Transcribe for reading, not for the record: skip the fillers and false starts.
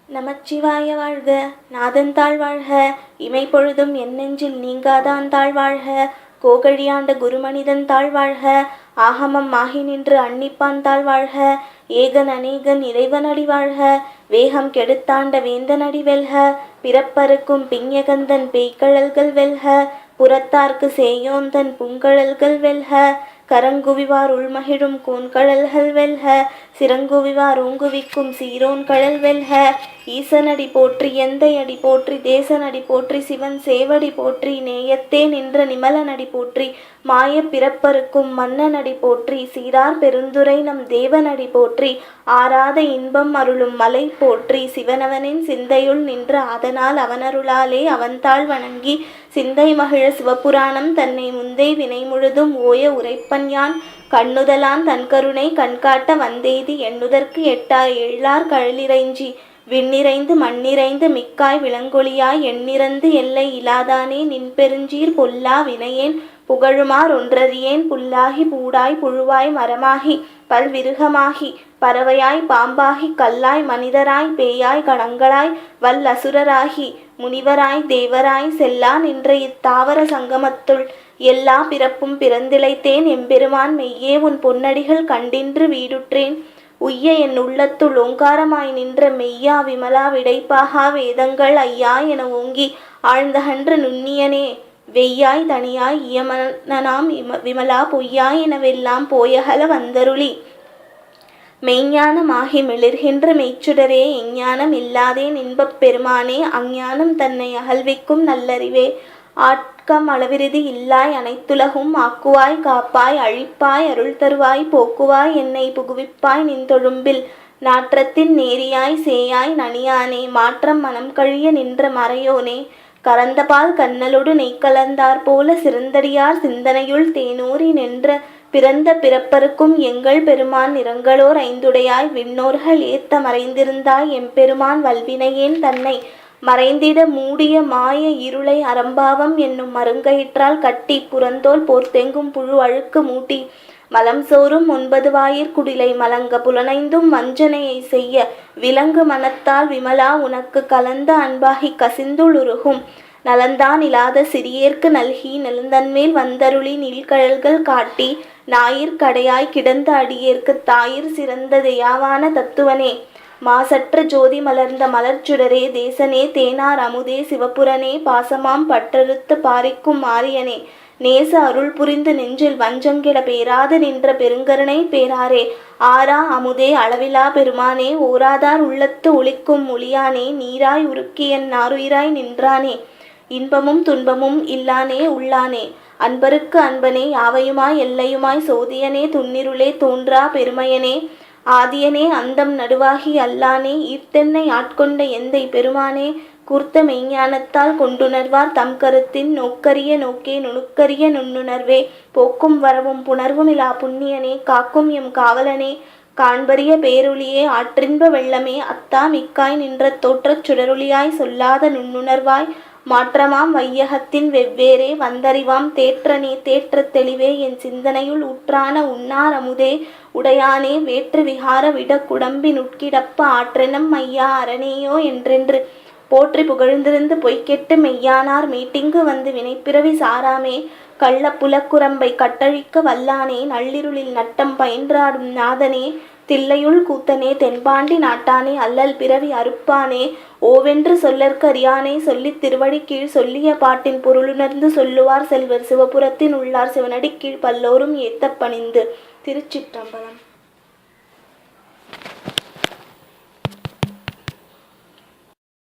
நமச்சிவாய வாழ்க, நாதன்தாள் வாழ்க, இமைப்பொழுதும் என் நெஞ்சில் நீங்காதான் தாழ் வாழ்க, கோகழியாண்ட குருமனிதன் தாழ் வாழ்க, ஆகமம் ஆகி நின்று அன்னிப்பான் தாழ் வாழ்க, ஏகன் அநேகன் இறைவனடி வாழ்க, வேகம் கெடுத்தாண்ட வேந்தனடி வெல்க, பிறப்பறுக்கும் பிஞகந்தன் பேய்கழல்கள் வெல்க, புறத்தார்க்கு சேயோந்தன் பூங்கழல்கள் வெல்க, கரங்குவிவார் உள்மகிழும் கோன்கழல்கள் வெல்க, சிறங்குவிவார் ஓங்குவிக்கும் சீரோன் கழல் வெல்க, ஈசனடி போற்றி எந்தையடி போற்றி தேசனடி போற்றி சிவன் சேவடி போற்றி, நேயத்தே நின்ற நிமலனடி போற்றி, மாய பிறப்பறுக்கும் மன்னனடி போற்றி, சீரார் பெருந்துரை நம் தேவனடி போற்றி, ஆராத இன்பம் அருளும் மலை போற்றி, சிவனவனின் சிந்தையுள் நின்று அதனால் அவனருளாலே அவன்தாள் வணங்கி, சிந்தை மகிழ சிவபுராணம் தன்னை முந்தை வினை முழுதும் ஓய உரைப்பன் யான், கண்ணுதலான் தன்கருணை கண்காட்ட வந்தெய்தி எண்ணுதற்கு எட்டார் எள்ளார் கழலிறைஞ்சி, விண்ணிறைந்து மண்ணிறைந்து மிக்காய் விளங்கொளியாய் எண்ணிறந்து எல்லை இலாதானே நின்பெருஞ்சீர் பொல்லா வினையேன் புகழுமார் ஒன்றறியேன், புல்லாகி பூடாய் புழுவாய் மரமாகி பல்விருகமாகி பறவையாய் பாம்பாகி கல்லாய் மனிதராய் பேயாய் கணங்களாய் வல்லசுரராகி முனிவராய் தேவராய் செல்லா நின்ற இத்தாவர சங்கமத்துள் எல்லா பிறப்பும் பிறந்திழைத்தேன் எம்பெருமான் மெய்யே உன் பொன்னடிகள் கண்டின்று வீடுற்றேன், உய்ய என் உள்ளத்துள் ஓங்காரமாய் நின்ற மெய்யா விமலா விடைப்பாகா வேதங்கள் ஐயா என ஓங்கி ஆழ்ந்தகன்ற நுண்ணியனே, வெய்யாய் தனியாய் இயமனாம் விமலா பொய்யாய் எனவெல்லாம் போயகல வந்தருளி, மெய்ஞானமாகி மிளிர்கின்ற மெய்ச்சுடரே எஞ்ஞானம் இல்லாதேன் இன்பப் பெருமானே, அஞ்ஞானம் தன்னை அகல்விக்கும் நல்லறிவே, ஆட்கம் அளவிருதி இல்லாய் அனைத்துலகும் ஆக்குவாய் காப்பாய் அழிப்பாய் அருள் தருவாய் போக்குவாய் என்னை புகுவிப்பாய் நின் தொழும்பில், நாற்றத்தின் நேரியாய் சேயாய் நனியானே, மாற்றம் மனம் கழிய நின்ற மறையோனே, கறந்தபால் கண்ணலொடு நெய்கலந்தாற் போல சிறந்தடியார் சிந்தனையுள் தேனூறி நின்ற, பிறந்த பிறப்பறுக்கும் எங்கள் பெருமான் நிறங்களோர் ஐந்துடையாய் விண்ணோர்கள் ஏத்த மறைந்திருந்தாய் எம்பெருமான் வல்வினையேன் தன்னை மறைந்திட மூடிய மாய இருளை அறம்பாவம் என்னும் மருங்கயிற்றால் கட்டி, புறந்தோல் போர்த்தெங்கும் புழு அழுக்கு மூட்டி, மலம் சோறும் 9 வாயிற் குடிலை மலங்க புலனைந்தும் வஞ்சனையை செய்ய, விலங்கு மனத்தால் விமலா உனக்கு கலந்த அன்பாகி கசிந்துள் உருகும், நலந்தான் இலாத சிறியேற்கு நல்கி நெலுந்தன்மேல் வந்தருளி நீள்கழல்கள் காட்டி, ஞாயிற் கடையாய் கிடந்த அடியேற்கு தாயிற் சிறந்த தயாவான தத்துவனே, மாசற்ற ஜோதி மலர்ந்த மலர்ச்சுடரே, தேசனே தேனார் அமுதே சிவபுரனே, பாசமாம் பற்றறுத்து பாரிக்கும் மாரியனே, நேச அருள் புரிந்து நெஞ்சில் வஞ்சங்கிட பேராது நின்ற பெருங்கருணை பேராரே, ஆரா அமுதே அளவிலா பெருமானே, ஓராதார் உள்ளத்து ஒளிக்கும் ஒளியானே, நீராய் உருக்கியன் நாருயிராய் நின்றானே, இன்பமும் துன்பமும் இல்லானே உள்ளானே, அன்பருக்கு அன்பனே யாவையுமாய் எல்லையுமாய் சோதியனே துன்னிருளே தோன்றா பெருமையனே, ஆதியனே அந்தம் நடுவாகி அல்லானே, ஈர்த்தென்னை ஆட்கொண்ட எந்தை பெருமானே, கூர்த்த மெய்ஞானத்தால் கொண்டுணர்வார் தம் கருத்தின் நோக்கரிய நோக்கே நுணுக்கரிய நுண்ணுணர்வே, போக்கும் வரவும் புணர்வும் இலா புண்ணியனே, காக்கும் எம் காவலனே, காண்பரிய பேரொளியே ஆற்றின்ப வெள்ளமே, அத்தா மிக்காய் நின்ற தோற்றச் சுடரொளியாய் சொல்லாத நுண்ணுணர்வாய், மாற்றமாம் வையகத்தின் வெவ்வேறே வந்தறிவாம் தேற்றனே, தேற்றத் தெளிவே என் சிந்தனையுள் ஊற்றான உண்ணார் அமுதே, உடையானே வேற்று விகார விடக்குடம்பி நுட்கிடப்ப ஆற்றெனம் மையா அரணேயோ என்றென்று, போற்றி புகழ்ந்திருந்து பொய்கெட்டு மெய்யானார் மீட்டிங்கு வந்து வினைப்பிறவி சாராமே, கள்ள புலக்குரம்பை கட்டழிக்க வல்லானே, நள்ளிருளில் நட்டம் பயின்றாடும் நாதனே, தில்லையுள் கூத்தனே தென்பாண்டி நாட்டானே, அல்லல் பிறவி அறுப்பானே, ஓவென்று சொல்லற்கு அறியானே, சொல்லித் திருவடி கீழ் சொல்லிய பாட்டின் பொருளுணர்ந்து சொல்லுவார் செல்வர், சிவபுரத்தின் உள்ளார் சிவனடி கீழ் பல்லோரும் ஏத்தப் பணிந்து. திருச்சிற்றம்பலம்.